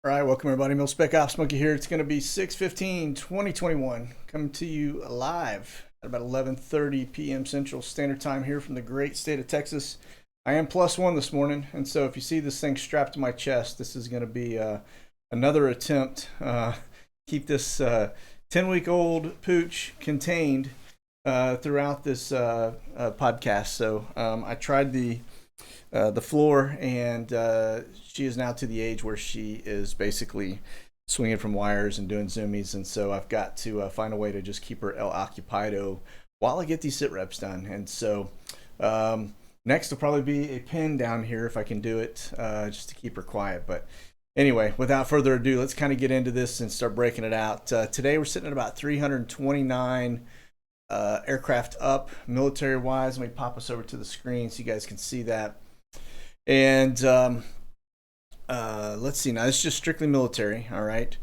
All right, welcome everybody. Mil Spec Ops Monkey here. It's going to be 6/15/2021, coming to you live at about 11:30 p.m. Central Standard Time here from the great state of Texas. I am +1 this morning, and so if you see this thing strapped to my chest, this is going to be another attempt keep this 10-week-old pooch contained throughout this podcast. So I tried the floor, and she is now to the age where she is basically swinging from wires and doing zoomies, and so I've got to find a way to just keep her el occupido while I get these sit reps done. And so next will probably be a pin down here if I can do it, just to keep her quiet. But anyway, without further ado, let's kind of get into this and start breaking it out. Today we're sitting at about 329 aircraft up military wise. Let me pop us over to the screen so you guys can see that. And let's see, now it's just strictly military. All right,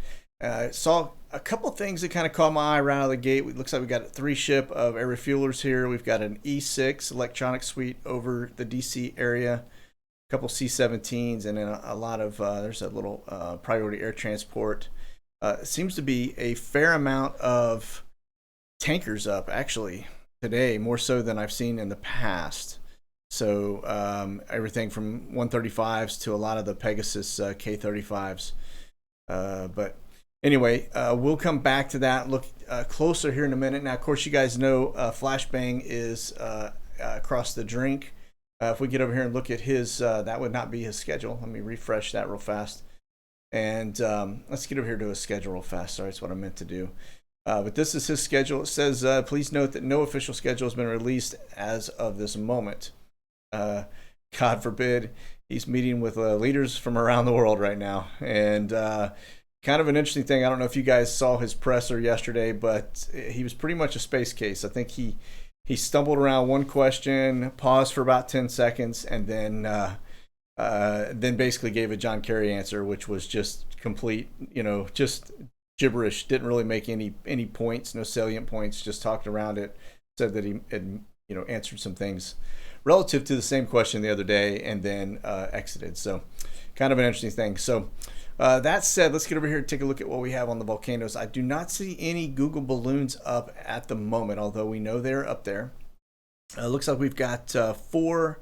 saw a couple things that kind of caught my eye right out of the gate. It looks like we got 3 ship of air refuelers here. We've got an E6 electronic suite over the DC area, a couple C-17s, and then a lot of there's a little priority air transport. Seems to be a fair amount of tankers up actually today, more so than I've seen in the past. So everything from 135s to a lot of the Pegasus K35s. But anyway, we'll come back to that, look closer here in a minute. Now, of course, you guys know Flashbang is across the drink. If we get over here and look at his, that would not be his schedule. Let me refresh that real fast. And let's get over here to his schedule real fast. Sorry, that's what I meant to do. But this is his schedule. It says, please note that no official schedule has been released as of this moment. God forbid, he's meeting with leaders from around the world right now. And kind of an interesting thing, I don't know if you guys saw his presser yesterday, but he was pretty much a space case. I think he stumbled around one question, paused for about 10 seconds, and then basically gave a John Kerry answer, which was just complete, just gibberish. Didn't really make any points, no salient points, just talked around it. Said that he had answered some things relative to the same question the other day, and then exited. So kind of an interesting thing. So that said, let's get over here and take a look at what we have on the volcanoes. I do not see any Google balloons up at the moment, although we know they're up there. Looks like we've got 4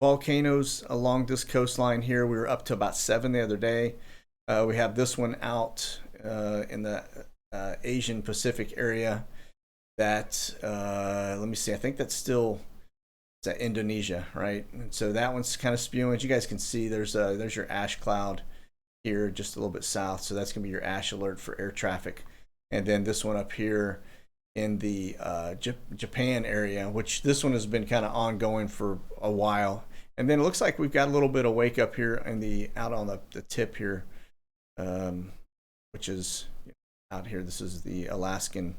volcanoes along this coastline here. We were up to about 7 the other day. We have this one out in the Asian Pacific area. That let me see, I think that's still at Indonesia, right? And so that one's kind of spewing. As you guys can see, there's your ash cloud here just a little bit south, so that's gonna be your ash alert for air traffic. And then this one up here in the Japan area, which this one has been kind of ongoing for a while. And then it looks like we've got a little bit of wake up here in the out on the tip here, which is out here. This is the Alaskan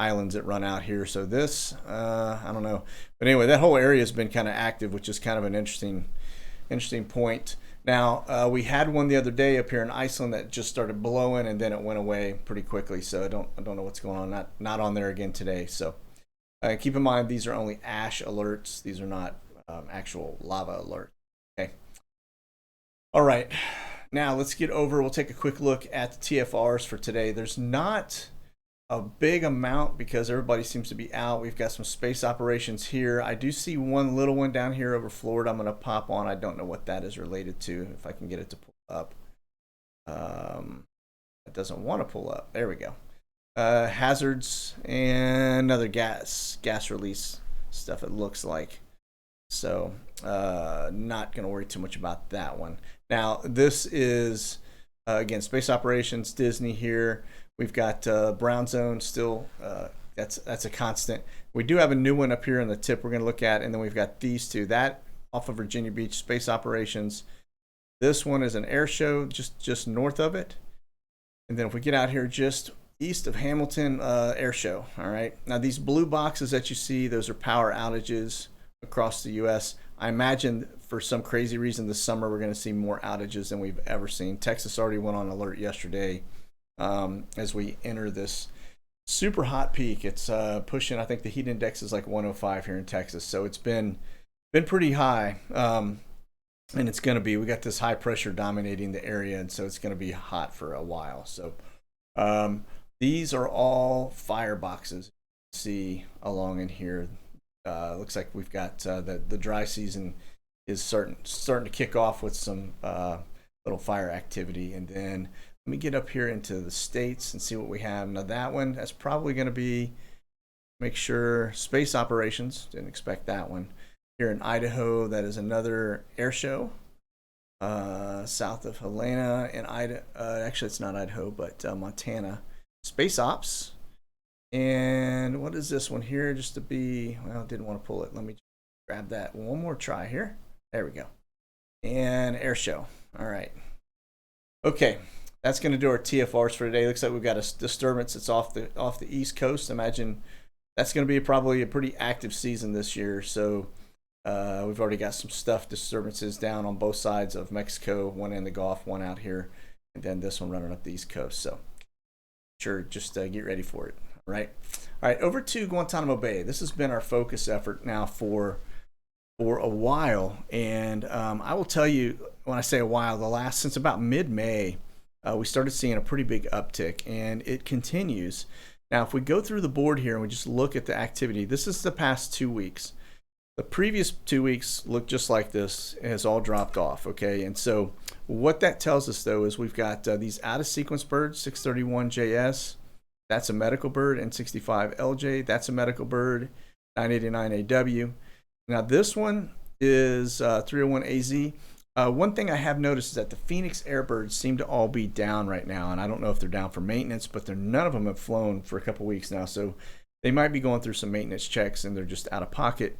islands that run out here. So this, I don't know, but anyway, that whole area has been kind of active, which is kind of an interesting point. Now, we had one the other day up here in Iceland that just started blowing, and then it went away pretty quickly. So I don't know what's going on. Not on there again today. So keep in mind, these are only ash alerts. These are not actual lava alerts. Okay. All right. Now let's get over. We'll take a quick look at the TFRs for today. There's not a big amount because everybody seems to be out. We've got some space operations here. I do see one little one down here over Florida. I'm going to pop on. I don't know what that is related to, if I can get it to pull up. It doesn't want to pull up. There we go. Hazards and another gas release stuff, it looks like. So not going to worry too much about that one. Now this is again space operations, Disney here. We've got brown zone still. That's a constant. We do have a new one up here in the tip we're going to look at, and then we've got these two. That off of Virginia Beach, space operations. This one is an air show just north of it, and then if we get out here just east of Hamilton, air show. All right. Now these blue boxes that you see, those are power outages across the U.S. I imagine for some crazy reason this summer we're going to see more outages than we've ever seen. Texas already went on alert yesterday. As we enter this super hot peak. It's pushing, I think the heat index is like 105 here in Texas, so it's been pretty high. and it's going to be, we got this high pressure dominating the area, and so it's going to be hot for a while. So these are all fireboxes. See along in here. Looks like we've got the dry season is starting to kick off with some little fire activity. And then let me get up here into the states and see what we have. Now that one, that's probably going to be, make sure, space operations. Didn't expect that one. Here in Idaho, that is another air show. South of Helena and Idaho, actually it's not Idaho, but Montana. Space ops. And what is this one here? Just to be, well, I didn't want to pull it. Let me grab that one more try here. There we go. And air show. All right. Okay, that's going to do our TFRs for today. Looks like we've got a disturbance that's off the East Coast. Imagine that's going to be probably a pretty active season this year. So we've already got some disturbances down on both sides of Mexico, one in the Gulf, one out here, and then this one running up the East Coast. So sure, just get ready for it. All right, over to Guantanamo Bay. This has been our focus effort now for a while, and I will tell you, when I say a while, since about mid-May, we started seeing a pretty big uptick, and it continues. Now, if we go through the board here and we just look at the activity, this is the past 2 weeks. The previous 2 weeks look just like this. It has all dropped off, okay? And so what that tells us, though, is we've got these out-of-sequence birds, 631JS, that's a medical bird, and 65LJ, that's a medical bird, 989AW. Now this one is 301AZ. One thing I have noticed is that the Phoenix airbirds seem to all be down right now, and I don't know if they're down for maintenance, but none of them have flown for a couple weeks now, so they might be going through some maintenance checks and they're just out of pocket.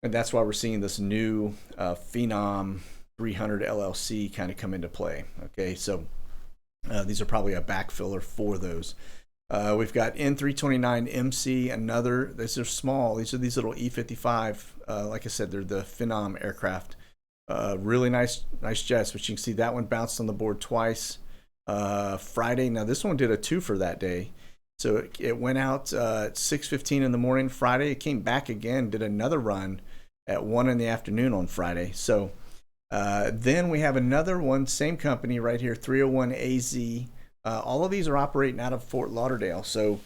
And that's why we're seeing this new Phenom 300 LLC kind of come into play. Okay, so these are probably a backfiller for those. We've got N329MC, another. These are small. These are these little E55. Like I said, they're the Phenom aircraft. Really nice jets, but you can see that one bounced on the board twice. Friday. Now this one did a two for that day. So it went out at 6:15 in the morning Friday. It came back again, did another run at 1 in the afternoon on Friday. So then we have another one, same company right here, 301AZ. All of these are operating out of Fort Lauderdale. So,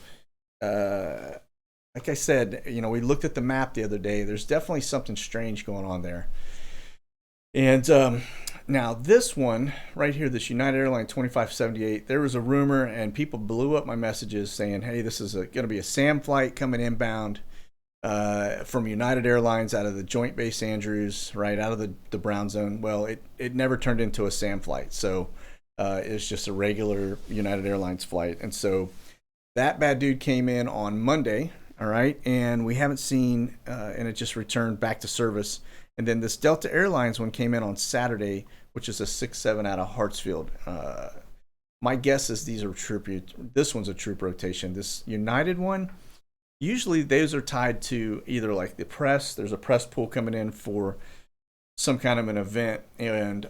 like I said, we looked at the map the other day. There's definitely something strange going on there. And now this one right here, this United Airlines 2578, there was a rumor and people blew up my messages saying, hey, this is going to be a SAM flight coming inbound from United Airlines out of the Joint Base Andrews, right out of the brown zone. Well, it never turned into a SAM flight. So it's just a regular United Airlines flight. And so that bad dude came in on Monday, all right, and we haven't seen, and it just returned back to service. And then this Delta Airlines one came in on Saturday, which is a 6-7 out of Hartsfield. My guess is these are troop. This one's a troop rotation. This United one, usually those are tied to either like the press. There's a press pool coming in for some kind of an event, and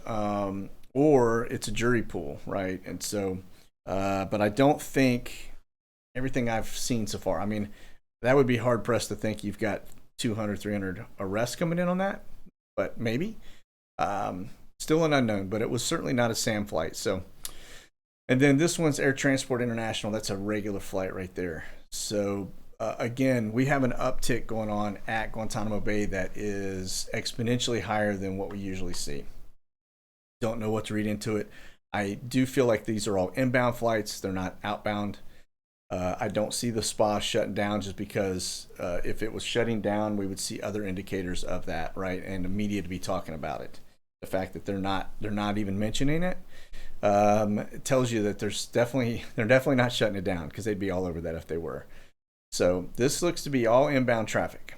or it's a jury pool, right? And so, but I don't think everything I've seen so far. I mean, that would be hard pressed to think you've got 200, 300 arrests coming in on that, but maybe. Still an unknown, but it was certainly not a SAM flight. So, and then this one's Air Transport International. That's a regular flight right there. So again, we have an uptick going on at Guantanamo Bay that is exponentially higher than what we usually see. Don't know what to read into it. I do feel like these are all inbound flights. They're not outbound. I don't see the spa shutting down just because if it was shutting down, we would see other indicators of that, right? And the media to be talking about it. The fact that they're not even mentioning it, it tells you that they're definitely not shutting it down, because they'd be all over that if they were. So this looks to be all inbound traffic,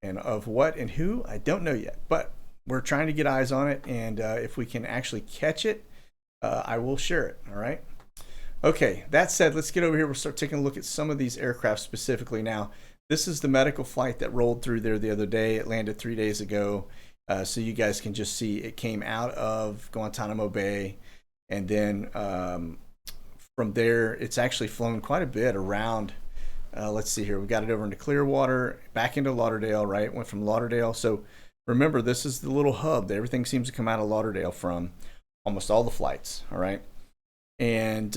and of what and who, I don't know yet, but we're trying to get eyes on it, and if we can actually catch it, I will share it. All right. Okay, that said, let's get over here. We'll start taking a look at some of these aircraft specifically. Now, this is the medical flight that rolled through there the other day. It landed 3 days ago. So you guys can just see it came out of Guantanamo Bay. And then from there, it's actually flown quite a bit around. Let's see here. We got it over into Clearwater, back into Lauderdale, right? Went from Lauderdale. So Remember, this is the little hub that everything seems to come out of Lauderdale from, almost all the flights, all right? And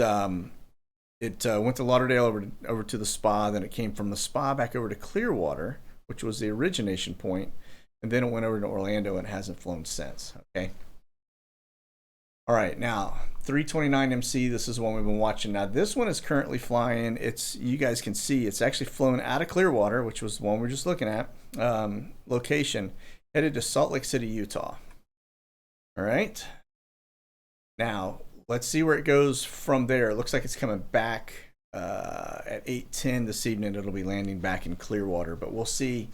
it went to Lauderdale over to the spa, then it came from the spa back over to Clearwater, which was the origination point, and then it went over to Orlando and hasn't flown since, okay? All right, now 329 MC, this is the one we've been watching. Now this one is currently flying, you guys can see, it's actually flown out of Clearwater, which was the one we we're just looking at, location, headed to Salt Lake City, Utah. All right, now let's see where it goes from there. It looks like it's coming back at 8:10 this evening. It'll be landing back in Clearwater, but we'll see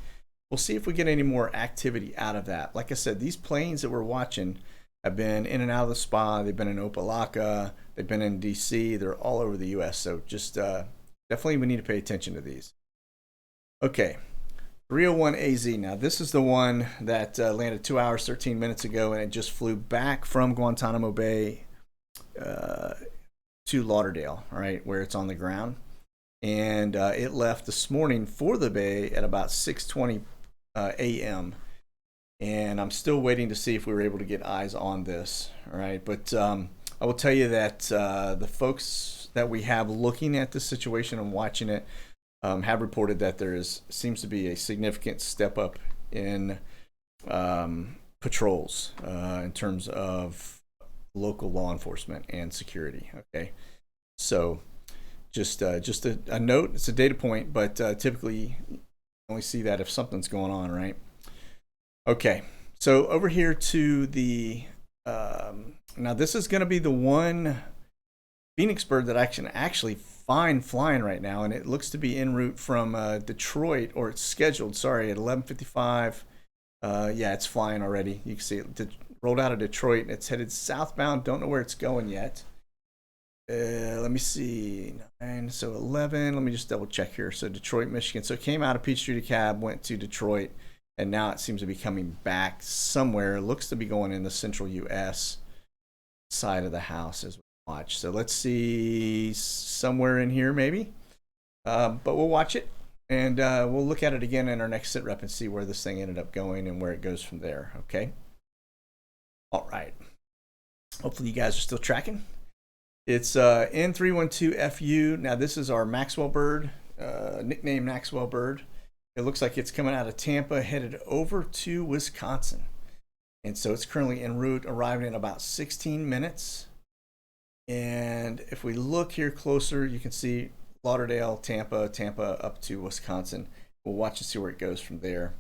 if we get any more activity out of that. Like I said, these planes that we're watching have been in and out of the spa. They've been in Opelika, they've been in DC, they're all over the US. So just definitely we need to pay attention to these. Okay, 301 AZ. Now this is the one that landed 2 hours 13 minutes ago, and it just flew back from Guantanamo Bay to Lauderdale, all right, where it's on the ground. And it left this morning for the bay at about 6:20 a.m. And I'm still waiting to see if we were able to get eyes on this, all right? But I will tell you that the folks that we have looking at this situation and watching it have reported that there seems to be a significant step up in patrols in terms of local law enforcement and security, okay? So just a note, it's a data point, but typically you only see that if something's going on, right? Okay, so over here to the, now this is going to be the one Phoenix bird that I can actually find flying right now, and it looks to be en route from Detroit, or it's scheduled, sorry, at 11:55. Yeah, it's flying already. You can see it rolled out of Detroit, and it's headed southbound. Don't know where it's going yet. Let me see, 9, so 11, let me just double check here. So Detroit, Michigan. So it came out of Peachtree DeKalb, went to Detroit, and now it seems to be coming back somewhere. It looks to be going in the central US side of the house as we watch. So let's see, somewhere in here maybe. But we'll watch it, and we'll look at it again in our next SITREP and see where this thing ended up going and where it goes from there, okay? All right. Hopefully you guys are still tracking. It's N312FU. Now this is our Maxwell bird, nickname Maxwell bird. It looks like it's coming out of Tampa, headed over to Wisconsin. And so it's currently en route, arriving in about 16 minutes. And if we look here closer, you can see Lauderdale, Tampa up to Wisconsin. We'll watch and see where it goes from there.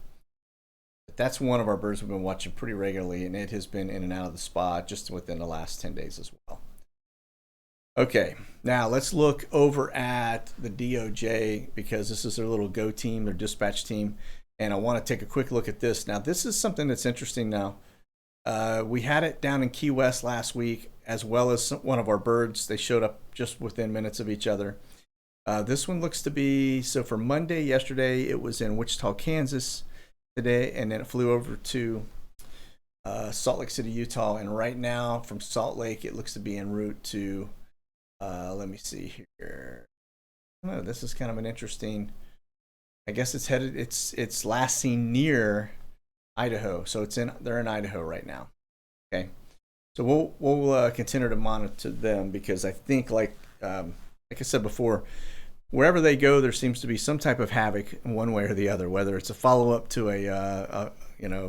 But that's one of our birds we've been watching pretty regularly, and it has been in and out of the spa just within the last 10 days as well. Okay, now let's look over at the DOJ, because this is their little go team, their dispatch team, and I want to take a quick look at this. Now, this is something that's interesting now. We had it down in Key West last week, as well as one of our birds. They showed up just within minutes of each other. This one looks to be, so for Monday, yesterday, it was in Wichita, Kansas today, and then it flew over to Salt Lake City, Utah, and right now from Salt Lake, it looks to be en route to let me see here. Oh, this is kind of an interesting, I guess it's headed, it's last seen near Idaho. So they're in Idaho right now. Okay. So we'll continue to monitor them, because I think like I said before, wherever they go, there seems to be some type of havoc in one way or the other, whether it's a follow-up to a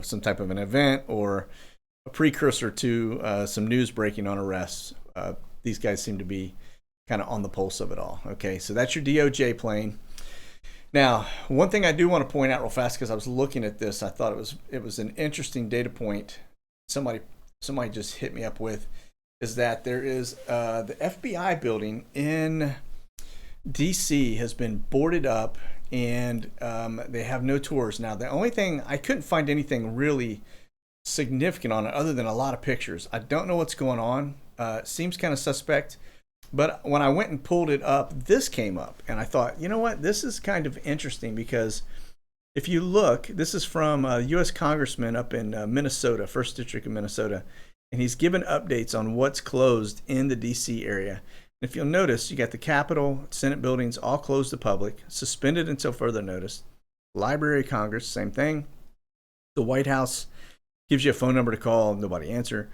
some type of an event or a precursor to some news breaking on arrests. These guys seem to be kind of on the pulse of it all. Okay, so that's your DOJ plane. Now, one thing I do want to point out real fast, because I was looking at this, I thought it was an interesting data point. Somebody just hit me up with, is that there is the FBI building in DC has been boarded up, and they have no tours. Now, the only thing, I couldn't find anything really significant on it other than a lot of pictures. I don't know what's going on. Seems kind of suspect, but when I went and pulled it up, this came up, and I thought, you know what, this is kind of interesting, because if you look, this is from a U.S. Congressman up in Minnesota, 1st District of Minnesota, and he's given updates on what's closed in the D.C. area. If you'll notice, you got the Capitol, Senate buildings all closed to public, suspended until further notice. Library of Congress, same thing. The White House gives you a phone number to call, nobody answer.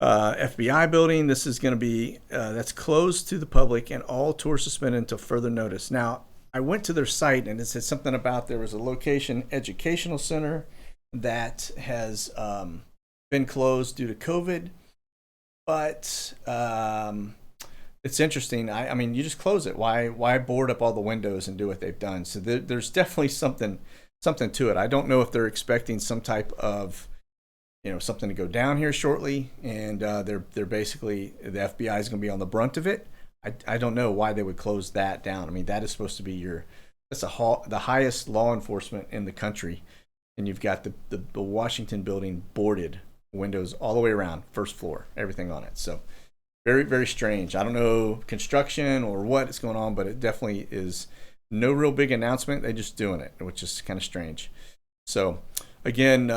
FBI building, this is going to be, that's closed to the public and all tours suspended until further notice. Now, I went to their site and it said something about there was a location educational center that has been closed due to COVID. But it's interesting. I mean, you just close it. Why board up all the windows and do what they've done? So there's definitely something to it. I don't know if they're expecting some type of, something to go down here shortly, and they're basically, the FBI is going to be on the brunt of it. I don't know why they would close that down. I mean, that is supposed to be the highest law enforcement in the country, and you've got the Washington building boarded, windows all the way around, first floor, everything on it. So very, very strange. I don't know construction or what is going on, but it definitely is no real big announcement. They're just doing it, which is kind of strange. So again,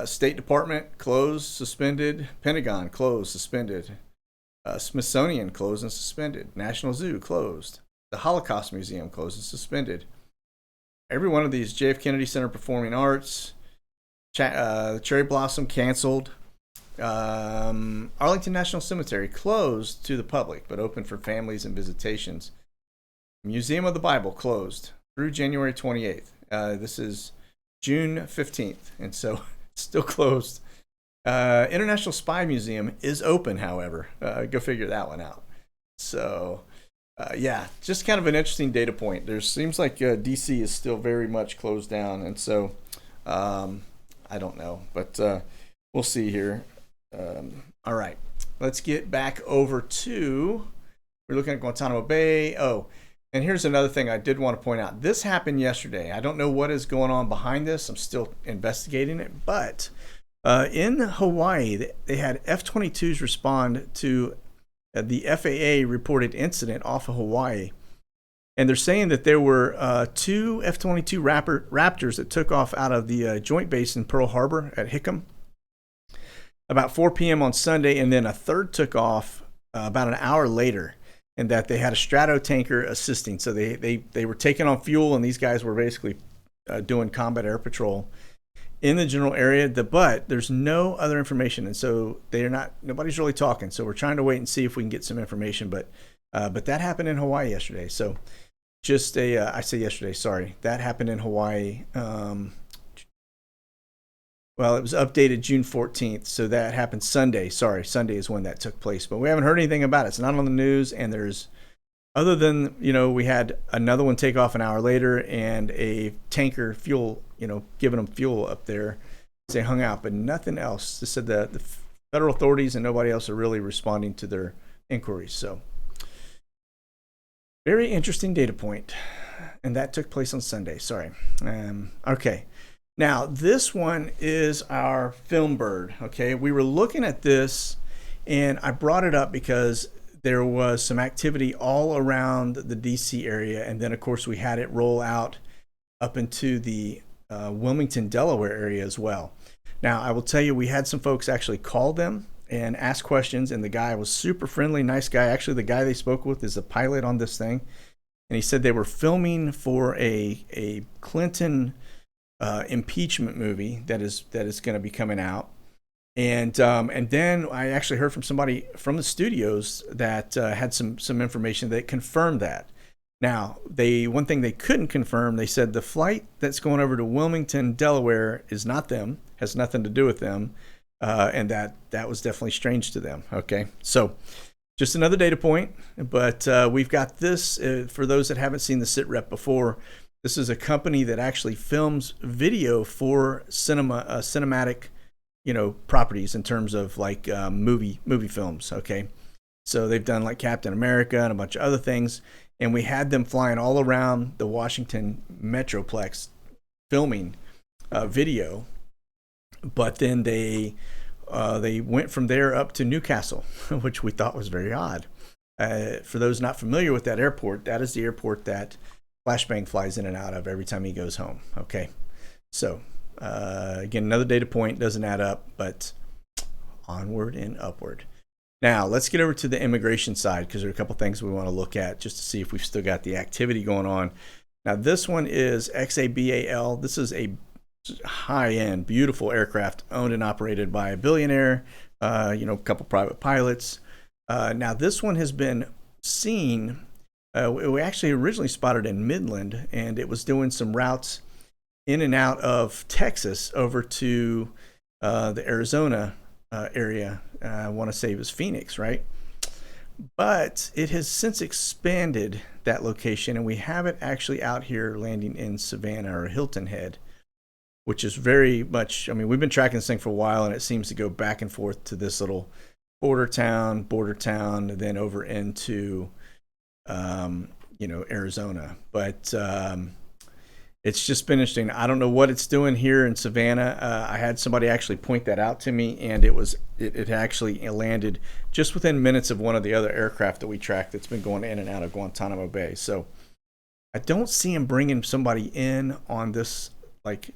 State Department closed, suspended. Pentagon closed, suspended. Smithsonian closed and suspended. National Zoo closed. The Holocaust Museum closed and suspended. Every one of these, JF Kennedy Center Performing Arts, Cherry Blossom canceled. Arlington National Cemetery closed to the public but open for families and visitations. Museum of the Bible closed through January 28th. This is June 15th, and so it's still closed. International Spy Museum is open, however. Go figure that one out. So, yeah, just kind of an interesting data point. There seems like DC is still very much closed down, and so I don't know, but we'll see here. All right, let's get back over to, we're looking at Guantanamo Bay. Oh, and here's another thing I did want to point out. This happened yesterday. I don't know what is going on behind this. I'm still investigating it, but in Hawaii, they had F-22s respond to the FAA reported incident off of Hawaii. And they're saying that there were two F-22 Raptors that took off out of the joint base in Pearl Harbor at Hickam about 4 p.m. on Sunday, and then a third took off about an hour later, and that they had a strato tanker assisting. So they were taking on fuel, and these guys were basically doing combat air patrol in the general area. But there's no other information, and so nobody's really talking. So we're trying to wait and see if we can get some information. But that happened in Hawaii yesterday. So just I say yesterday, sorry. That happened in Hawaii. Well, it was updated June 14th, so that happened Sunday. Sorry, Sunday is when that took place. But we haven't heard anything about it. It's not on the news, and there's, other than, we had another one take off an hour later and a tanker fuel, giving them fuel up there as they hung out, but nothing else. They said that the federal authorities and nobody else are really responding to their inquiries. So very interesting data point, and that took place on Sunday. Sorry. Okay. Now, this one is our film bird, okay? We were looking at this, and I brought it up because there was some activity all around the D.C. area, and then, of course, we had it roll out up into the Wilmington, Delaware area as well. Now, I will tell you, we had some folks actually call them and ask questions, and the guy was super friendly, nice guy. Actually, the guy they spoke with is the pilot on this thing, and he said they were filming for a Clinton impeachment movie that is going to be coming out, and then I actually heard from somebody from the studios that had some information that confirmed that. Now, one thing they couldn't confirm, they said the flight that's going over to Wilmington, Delaware, is not them, has nothing to do with them, and that was definitely strange to them. Okay, so just another data point, but we've got this for those that haven't seen the SITREP before. This is a company that actually films video for cinematic, properties in terms of like movie films. Okay, so they've done like Captain America and a bunch of other things, and we had them flying all around the Washington Metroplex filming video, but then they went from there up to Newcastle, which we thought was very odd. For those not familiar with that airport, that is the airport that Flashbang flies in and out of every time he goes home. Okay, so again, another data point, doesn't add up, but onward and upward. Now let's get over to the immigration side, because there are a couple things we want to look at just to see if we've still got the activity going on. Now this one is Xabal. This is a high-end, beautiful aircraft owned and operated by a billionaire, a couple private pilots. Now, this one has been seen. We actually originally spotted in Midland, and it was doing some routes in and out of Texas over to the Arizona area. I want to say it was Phoenix, right? But it has since expanded that location, and we have it actually out here landing in Savannah or Hilton Head, which is very much, I mean, we've been tracking this thing for a while, and it seems to go back and forth to this little border town, and then over into, Arizona. But it's just been interesting. I don't know what it's doing here in Savannah. I had somebody actually point that out to me, and it actually landed just within minutes of one of the other aircraft that we tracked that's been going in and out of Guantanamo Bay. So I don't see him bringing somebody in on this, like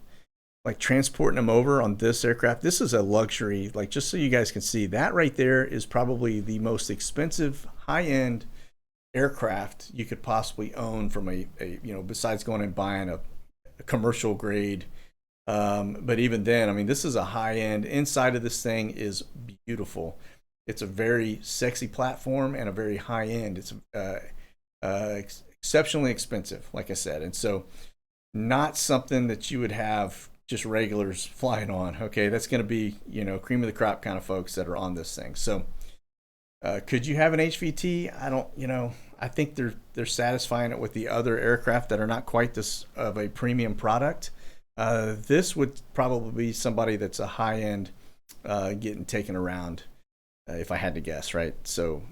transporting them over on this aircraft. This is a luxury, like, just so you guys can see, that right there is probably the most expensive high-end aircraft you could possibly own from a besides going and buying a commercial grade. But even then, I mean, this is a high-end. Inside of this thing is beautiful. It's a very sexy platform and a very high-end. It's exceptionally expensive, like I said. And so not something that you would have just regulars flying on. Okay, that's going to be, cream of the crop kind of folks that are on this thing. So could you have an HVT? I don't, I think they're satisfying it with the other aircraft that are not quite this of a premium product. This would probably be somebody that's a high end getting taken around, if I had to guess, right? So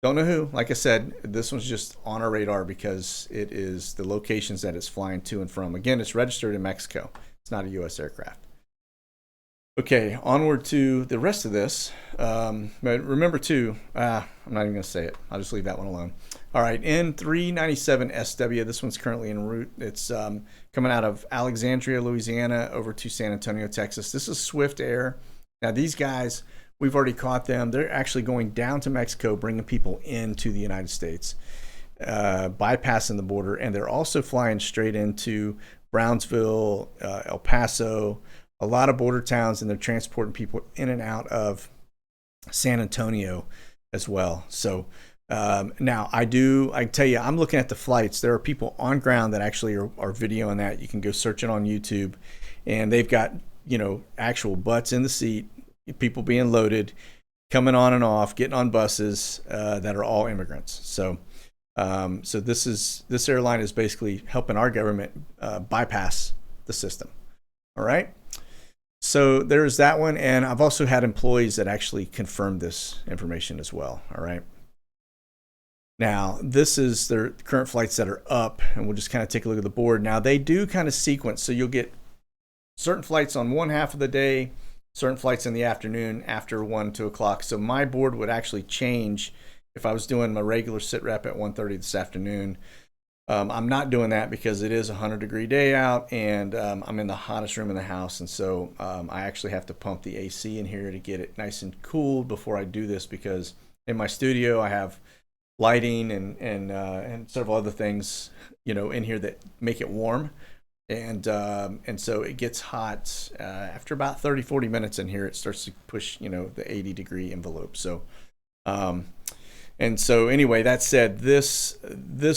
don't know who. Like I said, this one's just on our radar because it is the locations that it's flying to and from. Again, it's registered in Mexico. It's not a U.S. aircraft. Okay, onward to the rest of this. But remember too, I'm not even going to say it. I'll just leave that one alone. All right, N397SW. This one's currently en route. It's coming out of Alexandria, Louisiana, over to San Antonio, Texas. This is Swift Air. Now, these guys, we've already caught them. They're actually going down to Mexico, bringing people into the United States, bypassing the border, and they're also flying straight into Brownsville, El Paso, a lot of border towns, and they're transporting people in and out of San Antonio as well. So now I can tell you, I'm looking at the flights. There are people on ground that actually are videoing that. You can go search it on YouTube, and they've got, actual butts in the seat, people being loaded, coming on and off, getting on buses that are all immigrants. So this airline is basically helping our government bypass the system. All right. So there's that one, and I've also had employees that actually confirmed this information as well. All right. Now, this is their current flights that are up, and we'll just kind of take a look at the board. Now, they do kind of sequence, so you'll get certain flights on one half of the day, certain flights in the afternoon after 1, 2 o'clock. So my board would actually change if I was doing my regular SITREP at 1:30 this afternoon. I'm not doing that because it is a 100-degree day out, and I'm in the hottest room in the house, and so I actually have to pump the AC in here to get it nice and cooled before I do this, because in my studio I have lighting and several other things, in here that make it warm, and so it gets hot after about 30-40 minutes in here. It starts to push the 80-degree envelope. So and so anyway, that said, this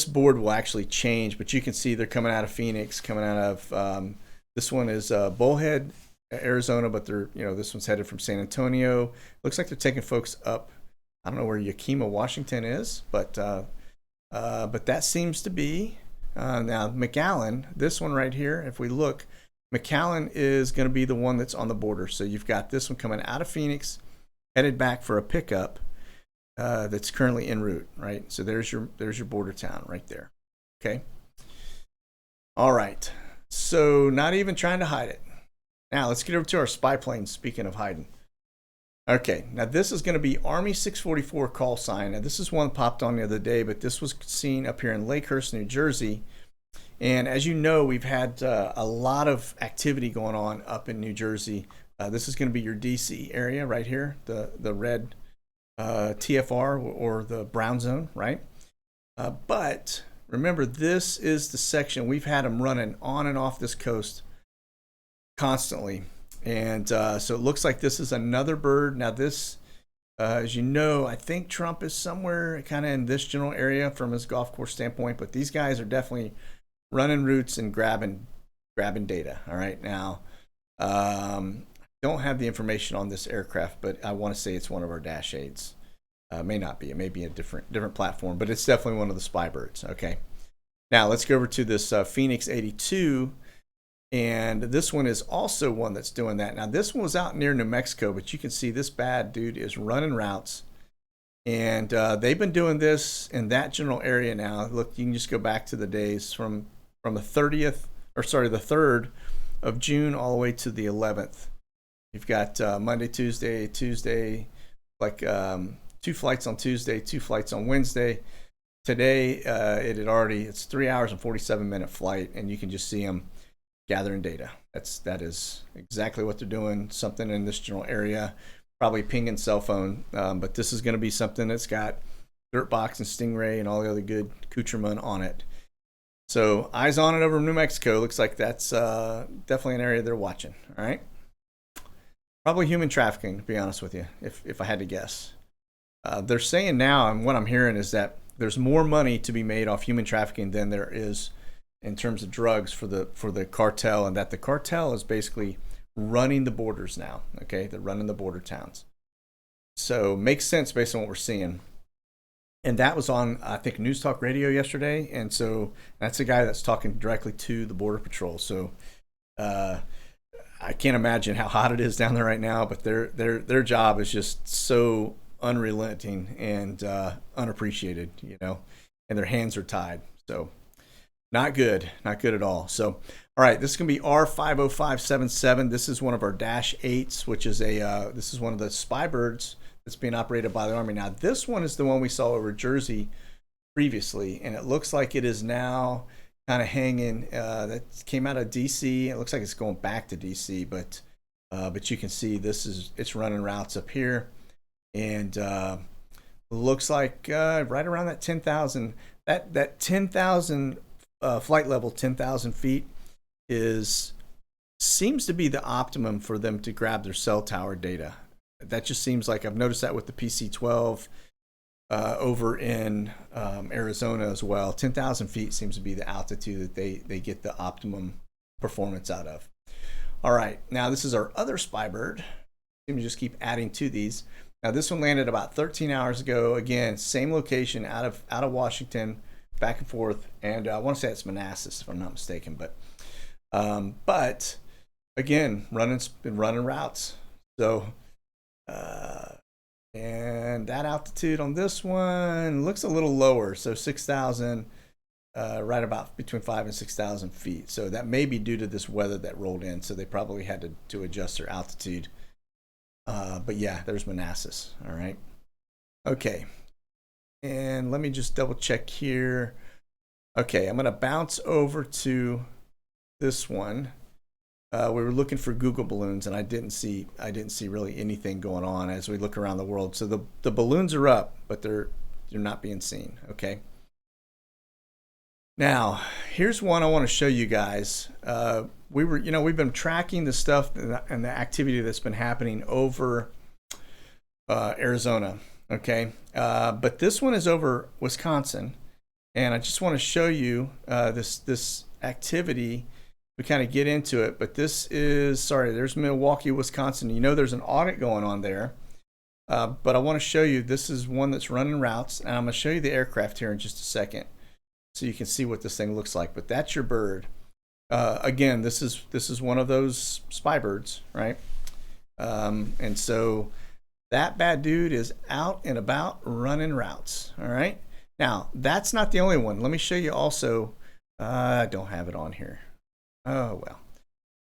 board will actually change, but you can see they're coming out of Phoenix, coming out of this one is Bullhead, Arizona, but they're this one's headed from San Antonio. Looks like they're taking folks up. I don't know where Yakima, Washington is, but that seems to be now McAllen. This one right here, if we look, McAllen is going to be the one that's on the border. So you've got this one coming out of Phoenix, headed back for a pickup. That's currently en route, right? So there's your border town right there. Okay. All right. So not even trying to hide it. Now let's get over to our spy plane. Speaking of hiding. Okay. Now this is going to be Army 644 call sign. Now this is one that popped on the other day, but this was seen up here in Lakehurst, New Jersey. And as you know, we've had a lot of activity going on up in New Jersey. This is going to be your DC area right here, the red TFR or the brown zone, right? But remember, this is the section we've had them running on and off this coast constantly. And so it looks like this is another bird. Now this, as you know, I think Trump is somewhere kind of in this general area from his golf course standpoint, but these guys are definitely running routes and grabbing data. All right, now don't have the information on this aircraft, but I want to say it's one of our Dash 8s. May not be. It may be a different platform, but it's definitely one of the spy birds. Okay. Now let's go over to this Phoenix 82, and this one is also one that's doing that. Now this one was out near New Mexico, but you can see this bad dude is running routes, and they've been doing this in that general area now. Look, you can just go back to the days from the 3rd of June all the way to the 11th. You've got Monday, Tuesday, like 2 flights on Tuesday, 2 flights on Wednesday. Today, it's 3 hours and 47-minute flight, and you can just see them gathering data. That is exactly what they're doing. Something in this general area, probably pinging cell phone, but this is going to be something that's got Dirtbox and Stingray and all the other good accoutrement on it. So eyes on it over New Mexico. Looks like that's definitely an area they're watching. All right, probably human trafficking, to be honest with you, if I had to guess. They're saying now, and what I'm hearing is that there's more money to be made off human trafficking than there is in terms of drugs for the cartel, and that the cartel is basically running the borders now. Okay, they're running the border towns. So makes sense based on what we're seeing. And that was on, I think, News Talk Radio yesterday, and so that's a guy that's talking directly to the Border Patrol. So I can't imagine how hot it is down there right now, but their job is just so unrelenting and unappreciated, and their hands are tied. So not good at all. So all right, this is gonna be R50577. This is one of our Dash 8s, which is this is one of the spy birds that's being operated by the Army. Now this one is the one we saw over Jersey previously, and it looks like it is now kind of hanging. That came out of DC. It looks like it's going back to DC, but you can see it's running routes up here. And looks like right around that 10,000, that 10,000 flight level, 10,000 feet seems to be the optimum for them to grab their cell tower data. That just seems like, I've noticed that with the PC-12 over in Arizona as well. 10,000 feet seems to be the altitude that they get the optimum performance out of. All right, now this is our other spy bird. Seem to just keep adding to these. Now this one landed about 13 hours ago. Again, same location, out of Washington, back and forth, and I want to say it's Manassas if I'm not mistaken. But again, been running routes. So and that altitude on this one looks a little lower, so 6,000, right about between 5,000 and 6,000 feet. So that may be due to this weather that rolled in. So they probably had to adjust their altitude. But yeah, there's Manassas. All right. Okay. And let me just double check here. Okay, I'm going to bounce over to this one. We were looking for Google balloons, and I didn't see really anything going on as we look around the world. So the balloons are up, but they're not being seen. Okay. Now, here's one I want to show you guys. We've been tracking the stuff and the activity that's been happening over Arizona. Okay, but this one is over Wisconsin, and I just want to show you this activity. We kind of get into it, but there's Milwaukee, Wisconsin. There's an audit going on there, but I want to show you, this is one that's running routes, and I'm going to show you the aircraft here in just a second, so you can see what this thing looks like. But that's your bird. Again, this is one of those spy birds, right? And so that bad dude is out and about running routes. All right. Now that's not the only one. Let me show you also. I don't have it on here. Oh well.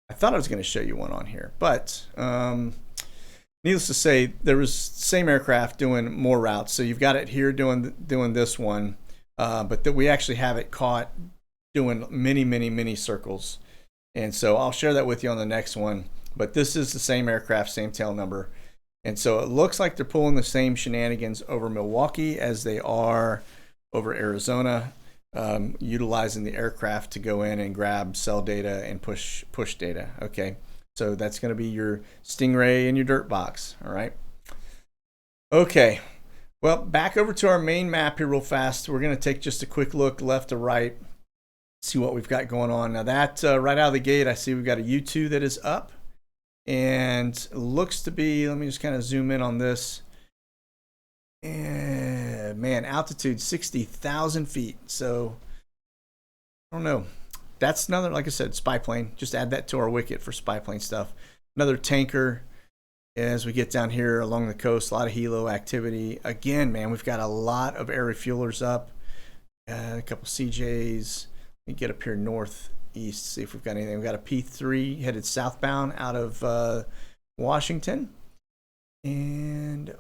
I thought I was going to show you one on here, but needless to say, there was same aircraft doing more routes. So you've got it here doing this one. But that we actually have it caught doing many circles. And so I'll share that with you on the next one. But this is the same aircraft, same tail number. And so it looks like they're pulling the same shenanigans over Milwaukee as they are over Arizona, utilizing the aircraft to go in and grab cell data and push data. Okay. So that's going to be your Stingray and your dirt box. All right. Okay. Well, back over to our main map here real fast. We're going to take just a quick look left to right, see what we've got going on. Now that right out of the gate, I see we've got a U2 that is up and looks to be, let me just kind of zoom in on this. And man, altitude 60,000 feet. So I don't know. That's another, like I said, spy plane. Just add that to our wicket for spy plane stuff. Another tanker as we get down here along the coast. A lot of helo activity. Again, man, we've got a lot of air refuelers up. A couple CJs. Let me get up here northeast, see if we've got anything. We've got a P3 headed southbound out of Washington. And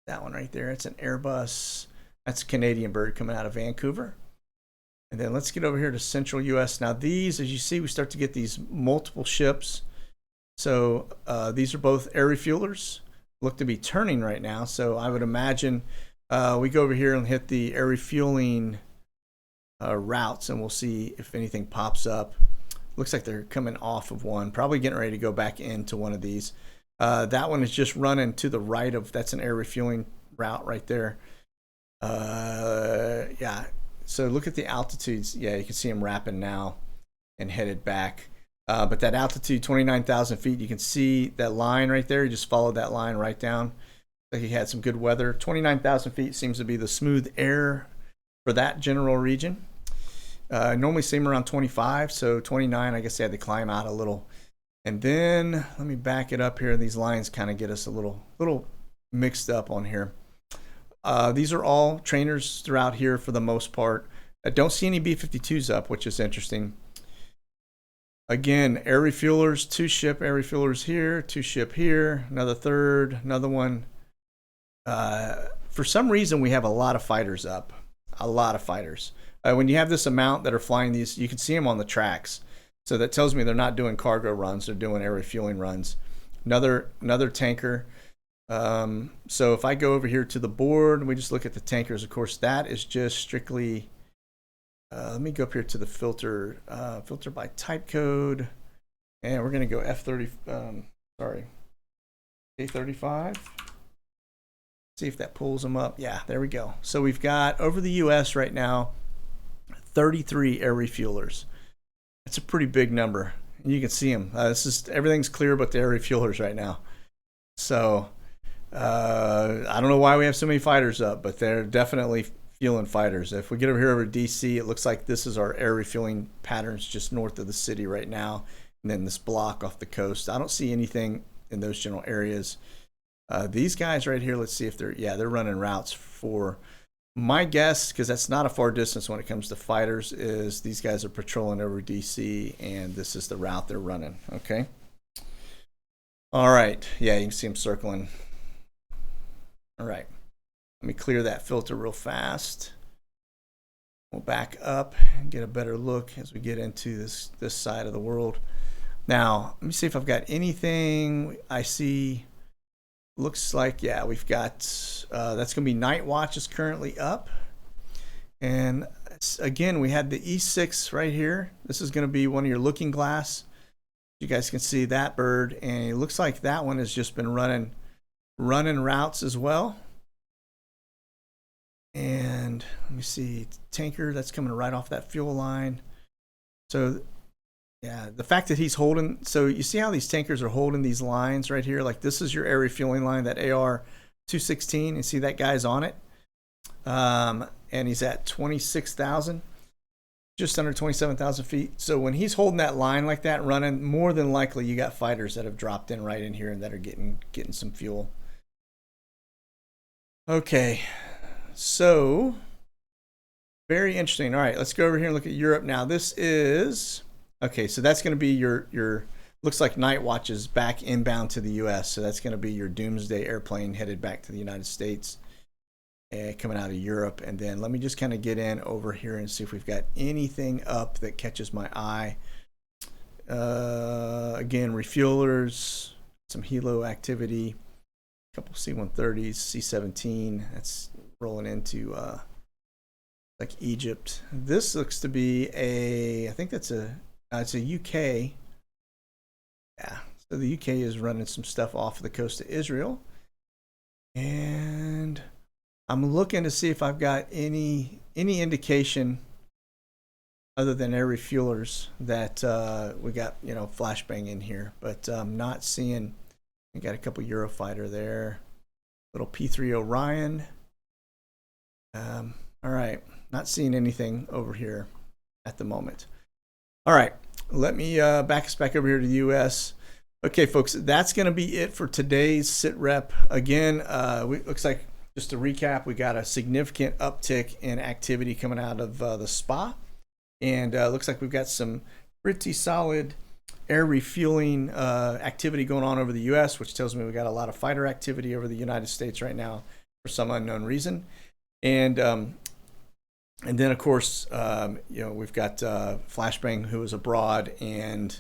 that one right there, it's an Airbus. That's a Canadian bird coming out of Vancouver. And then let's get over here to central US. Now these, as you see, we start to get these multiple ships. So these are both air refuelers. Look to be turning right now. So I would imagine we go over here and hit the air refueling routes, and we'll see if anything pops up. Looks like they're coming off of one, probably getting ready to go back into one of these. That one is just running to the right of, that's an air refueling route right there. Yeah, so look at the altitudes. Yeah, you can see them wrapping now and headed back. But that altitude, 29,000 feet, you can see that line right there. You just follow that line right down. Like he had some good weather. 29,000 feet seems to be the smooth air for that general region. Normally see them around 25, so 29, I guess they had to climb out a little. And then let me back it up here. These lines kind of get us a little mixed up on here. These are all trainers throughout here for the most part. I don't see any B-52s up, which is interesting. Again, air refuelers, 2 ship air refuelers here, 2 ship here, another third, another one. For some reason, we have a lot of fighters up. A lot of fighters. When you have this amount that are flying these, you can see them on the tracks. So that tells me they're not doing cargo runs, they're doing air refueling runs. Another tanker. So if I go over here to the board and we just look at the tankers, of course, that is just strictly, let me go up here to the filter, filter by type code. And we're going to go A35. See if that pulls them up. Yeah, there we go. So we've got over the US right now, 33 air refuelers. That's a pretty big number. And you can see them. This is, everything's clear but the air refuelers right now. So I don't know why we have so many fighters up, but they're definitely fueling fighters. If we get over here over DC, it looks like this is our air refueling patterns just north of the city right now. And then this block off the coast. I don't see anything in those general areas. These guys right here, let's see if they're running routes for, my guess, because that's not a far distance when it comes to fighters, is these guys are patrolling over DC and this is the route they're running. Okay. All right. Yeah, you can see them circling. All right. Let me clear that filter real fast. We'll back up and get a better look as we get into this side of the world. Now, let me see if I've got anything I see. Looks like, yeah, we've got, that's going to be Night Watch is currently up. And again, we had the E6 right here. This is going to be one of your looking glass. You guys can see that bird. And it looks like that one has just been running routes as well. And let me see, tanker, that's coming right off that fuel line. So yeah, the fact that he's holding, so you see how these tankers are holding these lines right here? Like this is your air refueling line, that AR-216. You see that guy's on it? And he's at 26,000, just under 27,000 feet. So when he's holding that line like that, running, more than likely you got fighters that have dropped in right in here and that are getting some fuel. Okay, so very interesting. All right, let's go over here and look at Europe now. This is... Okay, so that's going to be your looks like Night Watch is back inbound to the U.S. So that's going to be your Doomsday airplane headed back to the United States and coming out of Europe. And then let me just kind of get in over here and see if we've got anything up that catches my eye. Again, refuelers, some helo activity, a couple C-130s, C-17. That's rolling into like Egypt. This looks to be a, I think that's a, it's a UK. Yeah, So the UK is running some stuff off the coast of Israel. And I'm looking to see if I've got any indication other than air refuelers that we got, flashbang in here. But I'm not seeing. We got a couple Eurofighter there. Little P3 Orion. All right. Not seeing anything over here at the moment. All right. Let me back us back over here to the U.S. Okay, folks, that's going to be it for today's SITREP. Again, looks like, just to recap, we got a significant uptick in activity coming out of the SPA. And looks like we've got some pretty solid air refueling activity going on over the U.S., which tells me we got a lot of fighter activity over the United States right now for some unknown reason. And then, of course, we've got Flashbang, who is abroad, and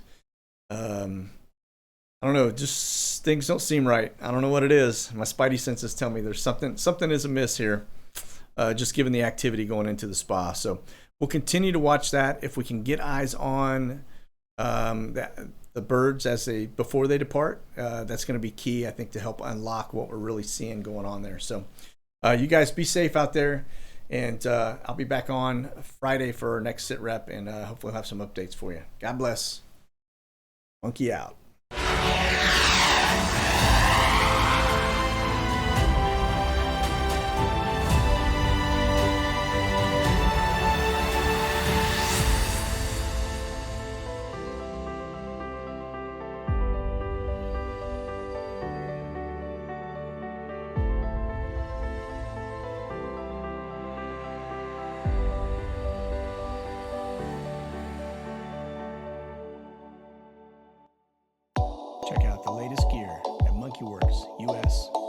I don't know, just things don't seem right. I don't know what it is. My spidey senses tell me there's something is amiss here, just given the activity going into the SPA. So we'll continue to watch that. If we can get eyes on the birds before they depart, that's going to be key, I think, to help unlock what we're really seeing going on there. So you guys be safe out there, and I'll be back on Friday for our next SITREP, and hopefully we'll have some updates for you. God bless. Monkey out. Check out the latest gear at Monkey Werx US.